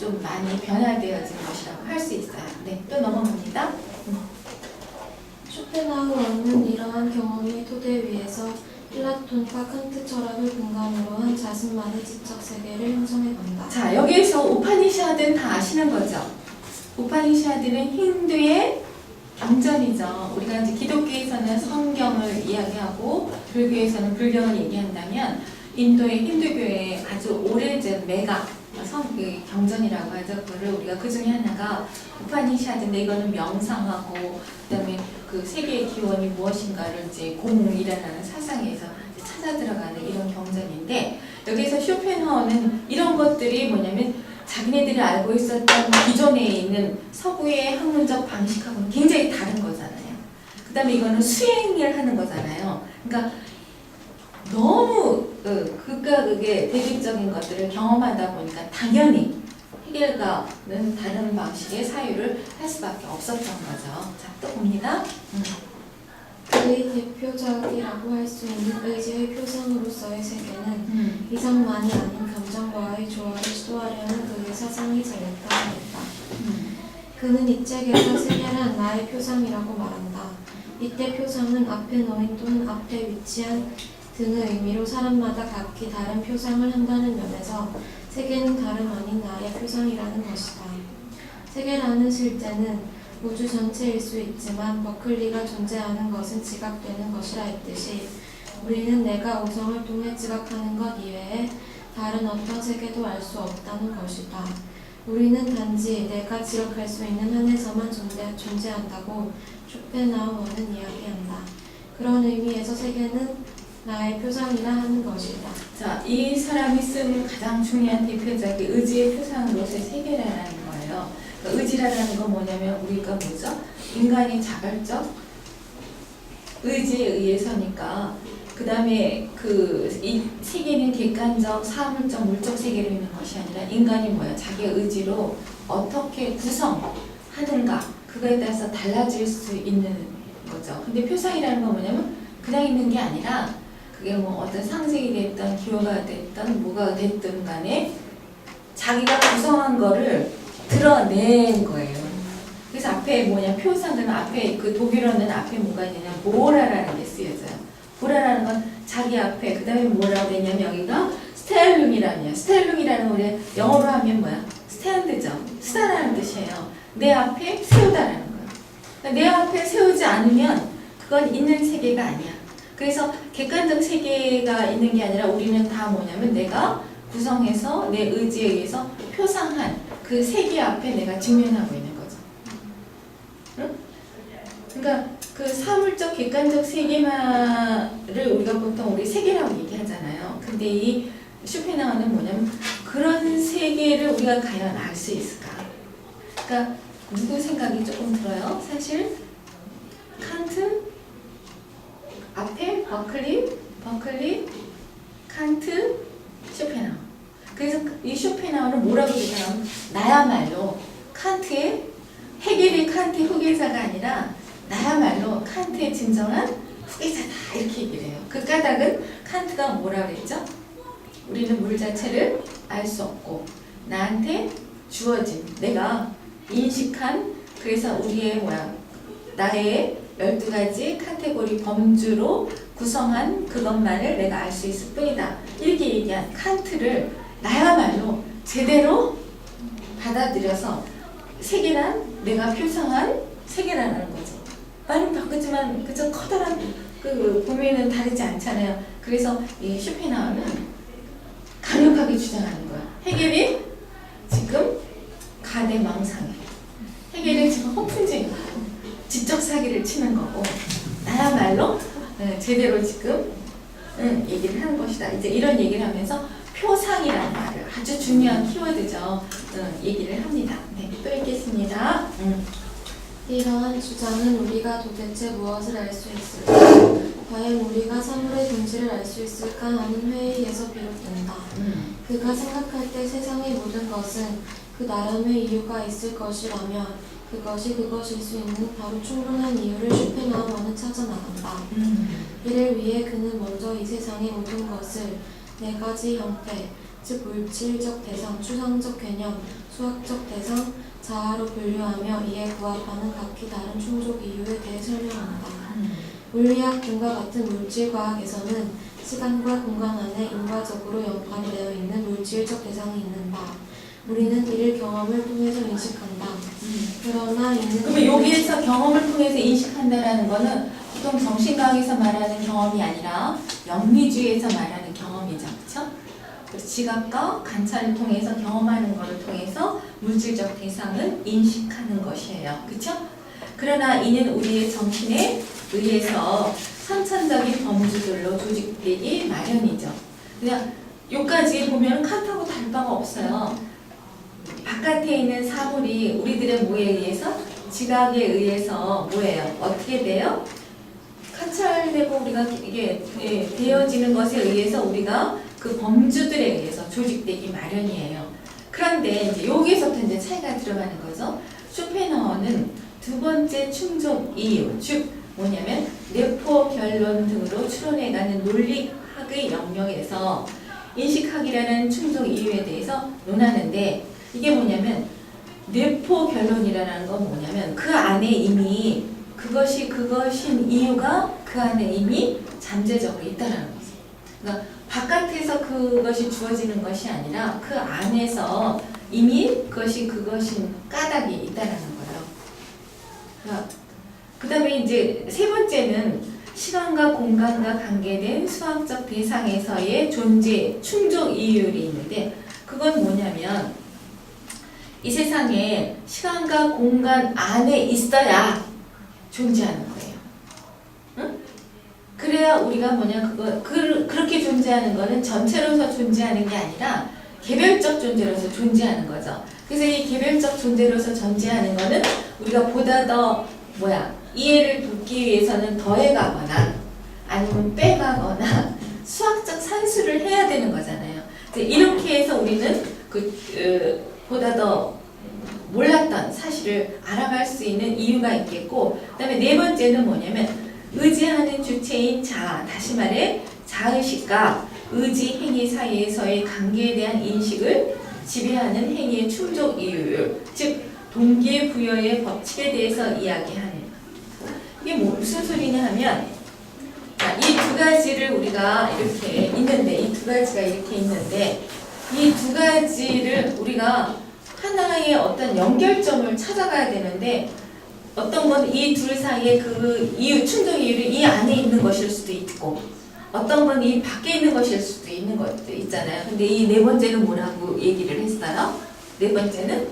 좀 많이 변화되어진 것이라고 할 수 있어요. 네, 또 넘어갑니다. 쇼펜하우어는 이러한 경험의 토대 위에서 플라톤과 칸트 철학을 근간으로 한 자신만의 지적 세계를 형성해 간다. 자, 여기에서 우파니샤드는 다 아시는 거죠? 우파니샤드는 힌두의 경전이죠. 우리가 이제 기독교에서는 성경을 이야기하고 불교에서는 불경을 얘기한다면 인도의 힌두교의 아주 오래전 메가 그 경전이라고 하죠. 그거를 우리가 그 중에 하나가 우파니샤드인데 이거는 명상하고 그다음에 그 세계의 기원이 무엇인가를 이제 공이라는 사상에서 찾아 들어가는 이런 경전인데 여기서 쇼펜하우어는 이런 것들이 뭐냐면 자기네들이 알고 있었던 기존에 있는 서구의 학문적 방식하고는 굉장히 다른 거잖아요. 그 다음에 이거는 수행을 하는 거잖아요. 그러니까 너무 극과 극의 대립적인 것들을 경험하다 보니까 당연히 해결가는 다른 방식의 사유를 할 수밖에 없었던 거죠. 자, 또 봅니다. 그의 대표작이라고 할 수 있는 의지의 표상으로서의 세계는 이상만이 아닌 감정과의 조화를 시도하려는 그의 사상이 잘나타납니다. 그는 이 책에서 세계란 나의 표상이라고 말한다. 이때 표상은 앞에 놓인 또는 앞에 위치한 등의 의미로 사람마다 각기 다른 표상을 한다는 면에서 세계는 다름 아닌 나의 표상이라는 것이다. 세계라는 실제는 우주 전체일 수 있지만 버클리가 존재하는 것은 지각되는 것이라 했듯이 우리는 내가 우성을 통해 지각하는 것 이외에 다른 어떤 세계도 알 수 없다는 것이다. 우리는 단지 내가 지각할 수 있는 한에서만 존재한다고 쇼펜하우어는 이야기한다. 그런 의미에서 세계는 나의 표상이라 하는 것이다. 자, 이 사람이 쓴 가장 중요한 대표작이 의지의 표상으로서의 세계라는 거예요. 그러니까 의지라는 건 뭐냐면 우리가 뭐죠? 인간이 자발적 의지에 의해서니까 그 다음에 이 세계는 객관적, 사물적, 물적 세계로 있는 것이 아니라 인간이 뭐야? 자기의 의지로 어떻게 구성하는가 그거에 따라서 달라질 수 있는 거죠. 근데 표상이라는 건 뭐냐면 그냥 있는 게 아니라 그게 뭐 어떤 상징이 됐든 기호가 됐든 뭐가 됐든 간에 자기가 구성한 거를 드러낸 거예요. 그래서 앞에 뭐냐 표상 그러면 앞에 그 독일어는 앞에 뭐가 있냐면 모라라는 게 쓰여져요. 모라라는 건 자기 앞에 그 다음에 뭐라고 되냐면 여기가 스텔룽이라는 스텔룽이라는 거 우리 영어로 하면 뭐야? 스탠드죠. 쓰다라는 뜻이에요. 내 앞에 세우다라는 거예요. 그러니까 내 앞에 세우지 않으면 그건 있는 세계가 아니야. 그래서 객관적 세계가 있는 게 아니라 우리는 다 뭐냐면 내가 구성해서 내 의지에 의해서 표상한 그 세계 앞에 내가 직면하고 있는 거죠. 응? 그러니까 그 사물적 객관적 세계만을 우리가 보통 우리 세계라고 얘기하잖아요. 근데 이 쇼펜하우어는 뭐냐면 그런 세계를 우리가 과연 알 수 있을까? 그러니까 누구 생각이 조금 들어요? 사실 칸트 앞에 버클리, 칸트, 쇼펜하우어. 그래서 이 쇼펜하우어는 뭐라고 얘기하냐면 나야말로 칸트의 헤겔이 칸트의 후계자가 아니라 나야말로 칸트의 진정한 후계자다 이렇게 얘기를 해요. 그 까닭은 칸트가 뭐라 그랬죠? 우리는 물 자체를 알 수 없고 나한테 주어진 내가 인식한 그래서 우리의 나의 12가지 카테고리 범주로 구성한 그것만을 내가 알 수 있을 뿐이다. 이렇게 얘기한 칸트를 나야말로 제대로 받아들여서 세계란 내가 표상한 세계라는 거죠. 많이 바꾸지만 그저 커다란 그 범위는 다르지 않잖아요. 그래서 이 쇼펜하우어는 강력하게 주장하는 거야. 해겔이 지금 가대망상해. 해겔이 지금 허풍쟁이고 지적 사기를 치는 거고 나야말로 제대로 지금 얘기를 하는 것이다. 이제 이런 얘기를 하면서 표상이라는 말을 아주 중요한 키워드죠. 얘기를 합니다. 네, 또 읽겠습니다. 이러한 주장은 우리가 도대체 무엇을 알 수 있을까? 과연 우리가 사물의 본질을 알 수 있을까 하는 회의에서 비롯된다. 그가 생각할 때 세상의 모든 것은 그 나름의 이유가 있을 것이라며 그것이 그것일 수 있는 바로 충분한 이유를 쇼펜하우어는 찾아나간다. 이를 위해 그는 먼저 이 세상의 모든 것을 4가지 형태, 즉 물질적 대상, 추상적 개념, 수학적 대상, 자아로 분류하며 이에 부합하는 각기 다른 충족 이유에 대해 설명한다. 물리학 등과 같은 물질과학에서는 시간과 공간 안에 인과적으로 연관되어 있는 물질적 대상이 있는다. 우리는 이를 경험을 통해서 인식한다. 그러나 이는 그러면 여기에서 경험을 통해서 인식한다라는 거는 보통 정신과학에서 말하는 경험이 아니라 영리주의에서 말하는 경험이죠. 그렇죠? 그래서 지각과 관찰을 통해서 경험하는 것을 통해서 물질적 대상을 인식하는 것이에요. 그렇죠? 그러나 이는 우리의 정신에 의해서 선천적인 범주들로 조직되기 마련이죠. 그냥 여기까지 보면 칸타고 다를 바가 없어요. 바깥에 있는 사물이 우리들의 뭐에 의해서? 지각에 의해서 뭐예요? 어떻게 돼요? 관찰되고 우리가 이게 되어지는 것에 의해서 우리가 그 범주들에 의해서 조직되기 마련이에요. 그런데 이제 여기에서부터 이제 차이가 들어가는 거죠. 쇼펜하우어는 두 번째 충족 이유, 즉 뭐냐면 뇌포 결론 등으로 추론해가는 논리학의 영역에서 인식학이라는 충족 이유에 대해서 논하는데 이게 뭐냐면 뇌포 결론이라는 건 뭐냐면 그 안에 이미 그것이 그것인 이유가 그 안에 이미 잠재적으로 있다는 거죠. 그러니까 바깥에서 그것이 주어지는 것이 아니라 그 안에서 이미 그것이 그것인 까닭이 있다는 거예요. 그러니까 그 다음에 이제 세 번째는 시간과 공간과 관계된 수학적 대상에서의 존재, 충족 이율이 있는데 그건 뭐냐면 이 세상에 시간과 공간 안에 있어야 존재하는 거예요. 응? 그래야 우리가 뭐냐 그렇게 존재하는 거는 전체로서 존재하는 게 아니라 개별적 존재로서 존재하는 거죠. 그래서 이 개별적 존재로서 존재하는 거는 우리가 보다 더 이해를 돕기 위해서는 더해가거나 아니면 빼가거나 수학적 산수를 해야 되는 거잖아요. 이렇게 해서 우리는 보다 더 몰랐던 사실을 알아갈 수 있는 이유가 있겠고, 그 다음에 네 번째는 뭐냐면 의지하는 주체인 자아, 다시 말해 자의식과 의지 행위 사이에서의 관계에 대한 인식을 지배하는 행위의 충족 이유율, 즉 동기부여의 법칙에 대해서 이야기하는. 이게 무슨 소리냐 하면 이 두 가지를 우리가 이렇게 있는데 이 두 가지가 이렇게 있는데 이 두 가지를 우리가 하나의 어떤 연결점을 찾아가야 되는데 어떤 건 이 둘 사이에 그 이유, 충족 이유를 이 안에 있는 것일 수도 있고 어떤 건 이 밖에 있는 것일 수도 있는 것도 있잖아요. 근데 이 네 번째는 뭐라고 얘기를 했어요? 네 번째는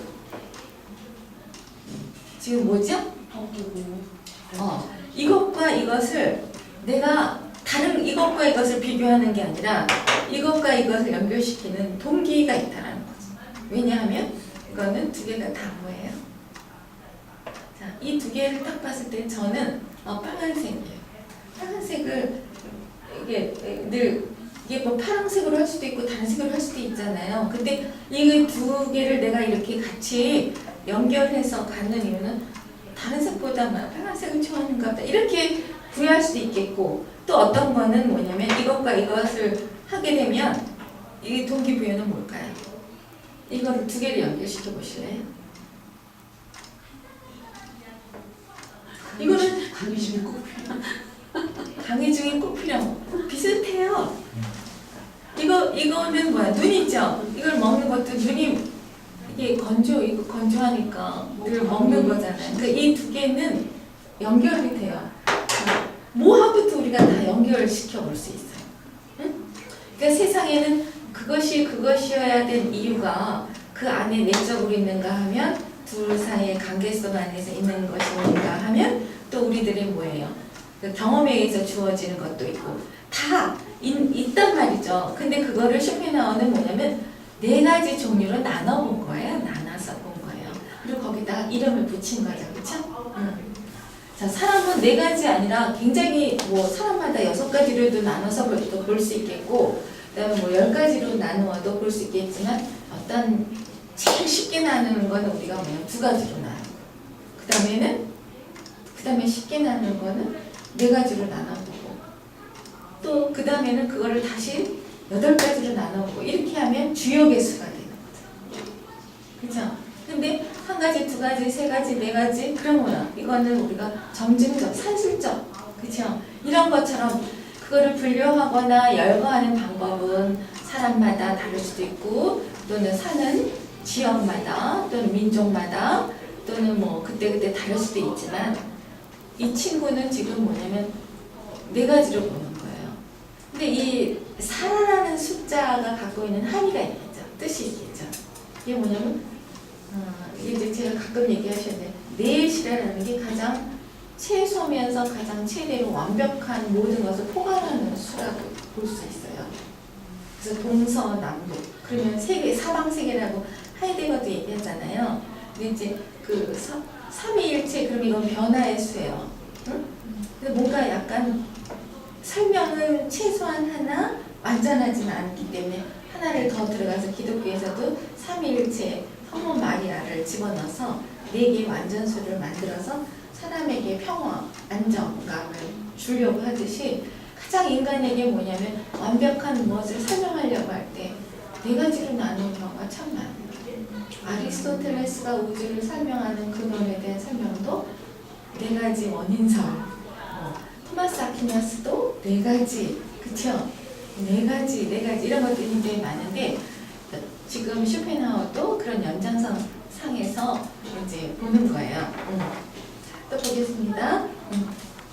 지금 뭐죠? 이것과 이것을 내가 다른 이것과 이것을 비교하는 게 아니라 이것과 이것을 연결시키는 동기가 있다는 거죠. 왜냐하면 이거는 두 개가 다 뭐예요? 자, 이 두 개를 딱 봤을 때 저는 빨간색이에요. 빨간색을 이게 뭐 파란색으로 할 수도 있고 다른 색으로 할 수도 있잖아요. 근데 이 두 개를 내가 이렇게 같이 연결해서 갖는 이유는 다른 색보다 빨간색을 좋아하는가 보다 이렇게 부여할 수도 있겠고 또 어떤 거는 뭐냐면 이것과 이것을 하게 되면 이 동기부여는 뭘까요? 이거를 두 개를 연결시켜 보실래요? 이거는 강의중에 꼭 필요한 강의 중에 꼭 필요한 거 비슷해요. 이거는 눈 있죠? 이걸 먹는 것도 눈이 이게 이거 건조하니까 늘 먹는 거잖아요. 그러니까 이 두 개는 연결이 돼요. 뭐하부터 우리가 다 연결시켜 볼 수 있어요. 응? 그러니까 세상에는 그것이 그것이어야 된 이유가 그 안에 내적으로 있는가 하면 둘 사이의 관계성 안에서 있는 것인가 하면 또 우리들의 뭐예요? 그 경험에 의해서 주어지는 것도 있고 다 있단 말이죠. 근데 그거를 쇼펜하우어는 뭐냐면 네 가지 종류로 나눠본 거예요. 나눠서 본 거예요. 그리고 거기다가 이름을 붙인 거죠. 그렇죠? 자, 사람은 네 가지 아니라 굉장히 사람마다 6가지로도 나눠서 볼 수 있겠고 그다음에 10가지로 나누어도 볼 수 있겠지만 어떤 제일 쉽게 나누는 거는 우리가 두 가지로 나누고 그 다음에 쉽게 나누는 거는 네 가지로 나눠보고 또 그 다음에는 그거를 다시 8가지로 나누고 이렇게 하면 주요 개수가 되는 거죠. 그렇죠? 근데 한 가지, 두 가지, 세 가지, 네 가지 그러면 이거는 우리가 점증적, 산술적, 그렇죠? 이런 것처럼 그거를 분류하거나 열거하는 방법은 사람마다 다를 수도 있고 또는 사는 지역마다 또는 민족마다 또는 뭐 그때그때 다를 수도 있지만 이 친구는 지금 뭐냐면 4가지로 보는 거예요. 근데 이 살아라는 숫자가 갖고 있는 함의가 있겠죠. 뜻이 있겠죠. 이게 뭐냐면 이제 제가 가끔 얘기하셨는데 넷이라는 게 가장 최소면서 가장 최대로 완벽한 모든 것을 포괄하는 수라고 볼 수 있어요. 그래서 동서남북 그러면 세계 사방세계라고 하이데거도 얘기하잖아요. 근데 이제 그 삼위일체 그럼 이건 변화의 수예요. 응? 근데 뭔가 약간 설명은 최소한 하나 완전하지는 않기 때문에 하나를 더 들어가서 기독교에서도 삼위일체 성모 마리아를 집어넣어서 4개의 완전수를 만들어서 사람에게 평화, 안정감을 주려고 하듯이 가장 인간에게 뭐냐면 완벽한 무엇을 설명하려고 할 때 4가지로 나눈 경우가 참 많아요. 아리스토텔레스가 우주를 설명하는 근원에 대한 설명도 4가지 원인설, 토마스 아퀴나스도 4가지, 그쵸? 4가지 이런 것들이 굉장히 많은데 지금 쇼펜하우어도 그런 연장선 상에서 이제 보는 거예요. 또 보겠습니다.